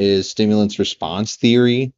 is stimulus response theory.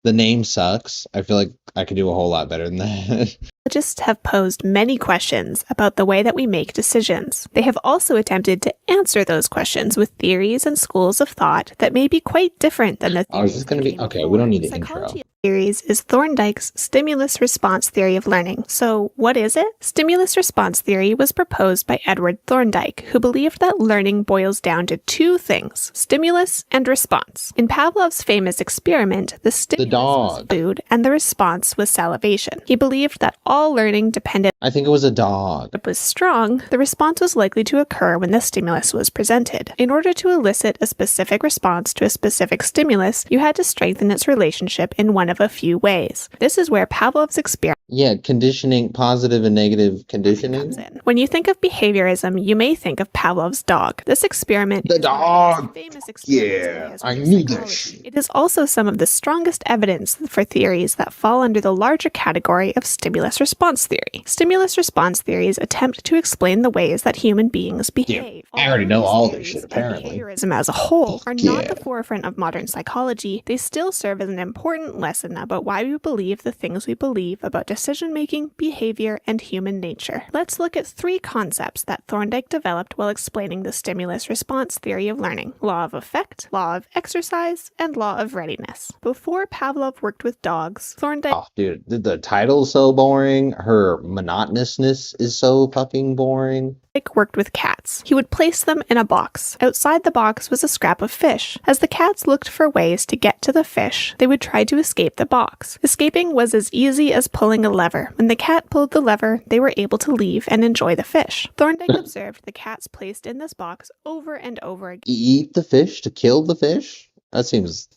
The name sucks. I feel like I could do a whole lot better than that. Psychologists have posed many questions about the way that we make decisions. They have also attempted to answer those questions with theories and schools of thought that may be quite different than the theories. Oh, is this going to be okay? We don't need the intro. Theories is Thorndike's stimulus response theory of learning. So, what is it? Stimulus response theory was proposed by Edward Thorndike, who believed that learning boils down to two things: stimulus and response. In Pavlov's famous experiment, the stimulus was food and the response was salivation. He believed that all learning depended. I think it was a dog. Was strong, the response was likely to occur when the stimulus was presented. In order to elicit a specific response to a specific stimulus, you had to strengthen its relationship in one of a few ways. This is where Pavlov's experiment. Yeah, conditioning, positive and negative conditioning. When you think of behaviorism, you may think of Pavlov's dog. This experiment the dog. Famous yeah, I knew this. It is also some of the strongest evidence for theories that fall under the larger category of stimulus response theory. Stimulus response theories attempt to explain the ways that human beings behave. Yeah, I already know all this shit, apparently. Behaviorism as a whole are not the forefront of modern psychology. They still serve as an important lesson about why we believe the things we believe about decision-making, behavior, and human nature. Let's look at three concepts that Thorndike developed while explaining the stimulus response theory of learning: law of effect, law of exercise, and law of readiness. Before Pavlov worked with dogs, Thorndike... Oh, dude, the title's so boring. Her monotonousness is so fucking boring. Worked with cats. He would place them in a box. Outside the box was a scrap of fish. As the cats looked for ways to get to the fish, they would try to escape the box. Escaping was as easy as pulling a lever. When the cat pulled the lever, they were able to leave and enjoy the fish. Thorndike observed the cats placed in this box over and over again. Eat the fish to kill the fish? That seems...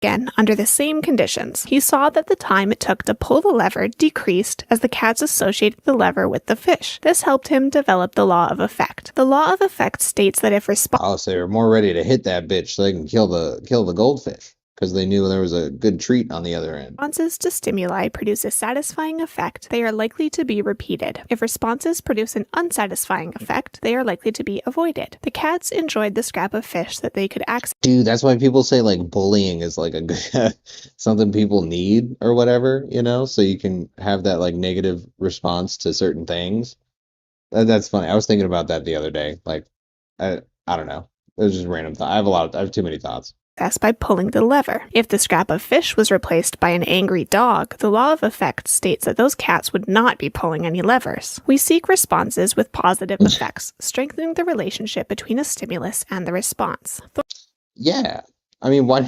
Again, under the same conditions. He saw that the time it took to pull the lever decreased as the cats associated the lever with the fish. This helped him develop the law of effect. The law of effect states that if Oh, so they were more ready to hit that bitch so they can kill the goldfish, because they knew there was a good treat on the other end. Responses to stimuli produce a satisfying effect, they are likely to be repeated. If responses produce an unsatisfying effect, they are likely to be avoided. The cats enjoyed the scrap of fish that they could access. Dude, that's why people say like bullying is like a good something people need or whatever, you know, so you can have that like negative response to certain things. That's funny. I was thinking about that the other day. Like, I don't know. It was just random thought. I have too many thoughts. By pulling the lever. If the scrap of fish was replaced by an angry dog, the law of effect states that those cats would not be pulling any levers. We seek responses with positive effects, strengthening the relationship between a stimulus and the response. Yeah. I mean, what?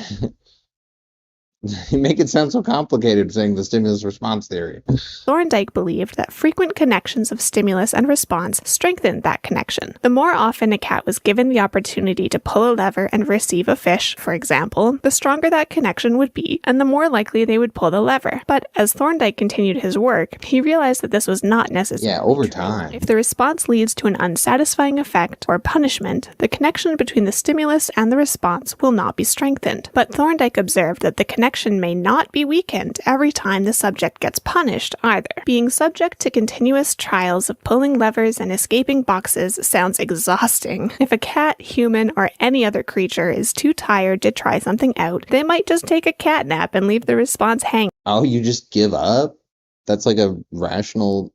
You make it sound so complicated saying the stimulus response theory. Thorndike believed that frequent connections of stimulus and response strengthened that connection. The more often a cat was given the opportunity to pull a lever and receive a fish, for example, the stronger that connection would be, and the more likely they would pull the lever. But as Thorndike continued his work, he realized that this was not necessary. Yeah, over time. If the response leads to an unsatisfying effect or punishment, the connection between the stimulus and the response will not be strengthened. But Thorndike observed that the connection may not be weakened every time the subject gets punished either. Being subject to continuous trials of pulling levers and escaping boxes sounds exhausting. If a cat, human, or any other creature is too tired to try something out, they might just take a cat nap and leave the response hanging. Oh, you just give up? That's like a rational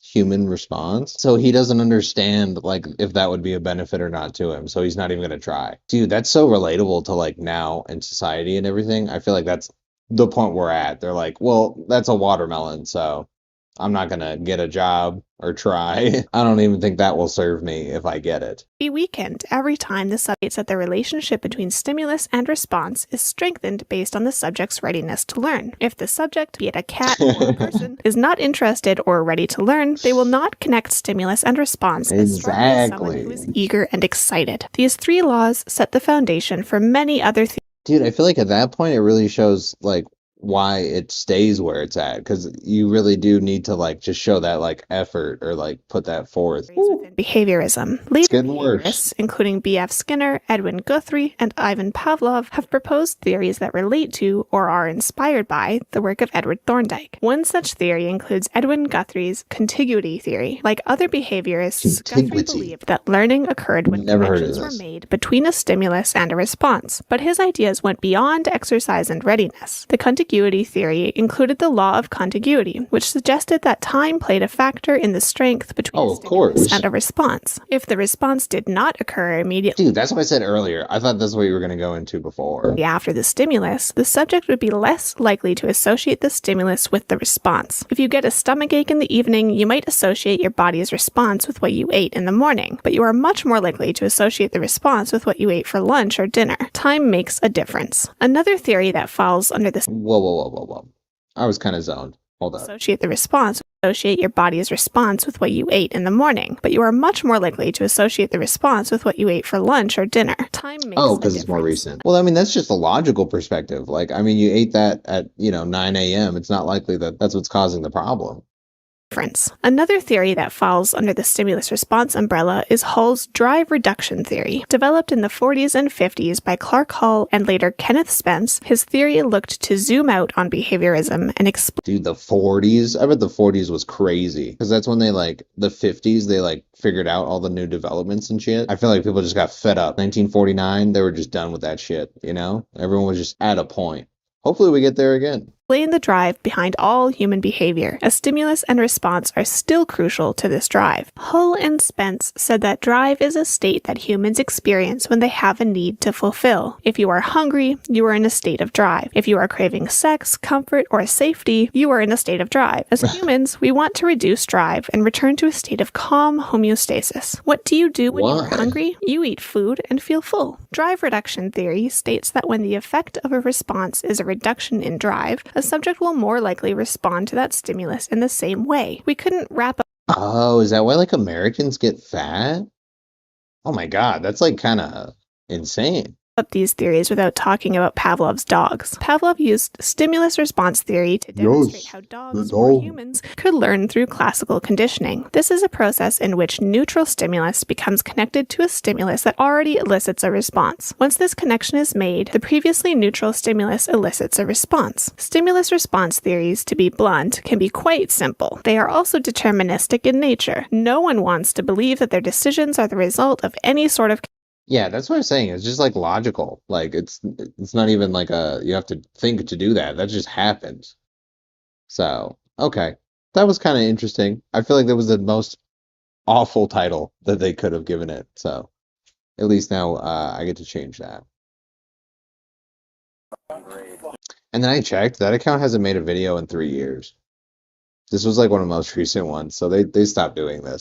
human response. So he doesn't understand like if that would be a benefit or not to him, so he's not even gonna try. Dude, that's so relatable to like now in society and everything. I feel like that's the point we're at. They're like, well, that's a watermelon, so I'm not gonna get a job or try. I don't even think that will serve me if I get it. Be weakened every time the subject that the relationship between stimulus and response is strengthened based on the subject's readiness to learn. If the subject, be it a cat or a person, is not interested or ready to learn, they will not connect stimulus and response as strongly as someone who is eager and excited. These three laws set the foundation for many other things. Dude, I feel like at that point it really shows like why it stays where it's at, because you really do need to like just show that like effort or like put that forth. Within behaviorism. It's Leading getting worse. behaviorists, including B.F. Skinner, Edwin Guthrie, and Ivan Pavlov, have proposed theories that relate to, or are inspired by, the work of Edward Thorndike. One such theory includes Edwin Guthrie's contiguity theory. Like other behaviorists, Guthrie believed that learning occurred when connections were made between a stimulus and a response, but his ideas went beyond exercise and readiness. The contiguity theory included the law of contiguity, which suggested that time played a factor in the strength between a stimulus and a response. If the response did not occur immediately, dude, that's what I said earlier. I thought that's what you were going to go into before. After the stimulus, the subject would be less likely to associate the stimulus with the response. If you get a stomachache in the evening, you might associate your body's response with what you ate in the morning, but you are much more likely to associate the response with what you ate for lunch or dinner. Time makes a difference. Another theory that falls under this Whoa. I was kind of zoned. Hold up. Associate your body's response with what you ate in the morning, but you are much more likely to associate the response with what you ate for lunch or dinner. Time makes because it's more recent. Well, I mean, that's just a logical perspective. Like, I mean, you ate that at, 9 a.m. It's not likely that that's what's causing the problem. Another theory that falls under the stimulus response umbrella is Hull's drive reduction theory. Developed in the 40s and 50s by Clark Hull and later Kenneth Spence, his theory looked to zoom out on behaviorism and explain. Dude, the 40s? I bet the 40s was crazy. Because that's when the 50s, they figured out all the new developments and shit. I feel like people just got fed up. 1949, they were just done with that shit, Everyone was just at a point. Hopefully we get there again. Explain the drive behind all human behavior. A stimulus and response are still crucial to this drive. Hull and Spence said that drive is a state that humans experience when they have a need to fulfill. If you are hungry, you are in a state of drive. If you are craving sex, comfort, or safety, you are in a state of drive. As humans, we want to reduce drive and return to a state of calm homeostasis. What do you do when you are hungry? You eat food and feel full. Drive reduction theory states that when the effect of a response is a reduction in drive, a subject will more likely respond to that stimulus in the same way. We couldn't wrap up. Oh, is that why Americans get fat? Oh my God, that's kind of insane. Up these theories without talking about Pavlov's dogs. Pavlov used stimulus response theory to demonstrate how dogs or humans could learn through classical conditioning. This is a process in which neutral stimulus becomes connected to a stimulus that already elicits a response. Once this connection is made, the previously neutral stimulus elicits a response. Stimulus response theories, to be blunt, can be quite simple. They are also deterministic in nature. No one wants to believe that their decisions are the result of any sort of. Yeah, that's what I'm saying. It's just logical. It's not even you have to think to do that. That just happens. So, okay. That was kind of interesting. I feel like that was the most awful title that they could have given it. So, at least now I get to change that. And then I checked. That account hasn't made a video in 3 years. This was one of the most recent ones. So they stopped doing this.